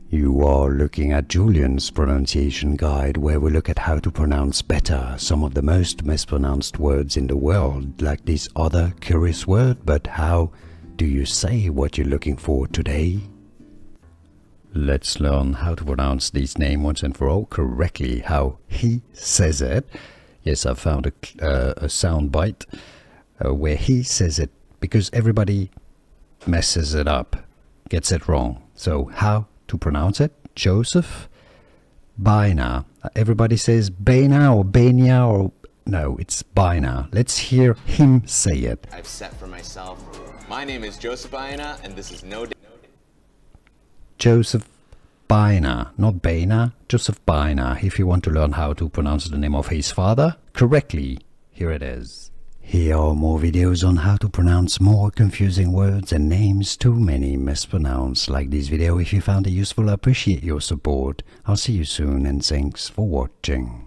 You are looking at Julian's pronunciation guide, where we look at how to pronounce better some of the most mispronounced words in the world, like this other curious word. But how do you say what you're looking for today? Let's learn how to pronounce this name once and for all correctly, how he says it. Yes, I found a sound bite where he says it, because everybody messes it up, gets it wrong. So how to pronounce it? Joseph Baena. Everybody says Baena or Baena, or no, it's Baena. Let's hear him say it. I've set for myself. My name is Joseph Baena, and this is no. Joseph Baena, not Baena, Joseph Baena. If you want to learn how to pronounce the name of his father correctly, here it is. Here are more videos on how to pronounce more confusing words and names too many mispronounced. Like this video if you found it useful. I appreciate your support. I'll see you soon, and thanks for watching.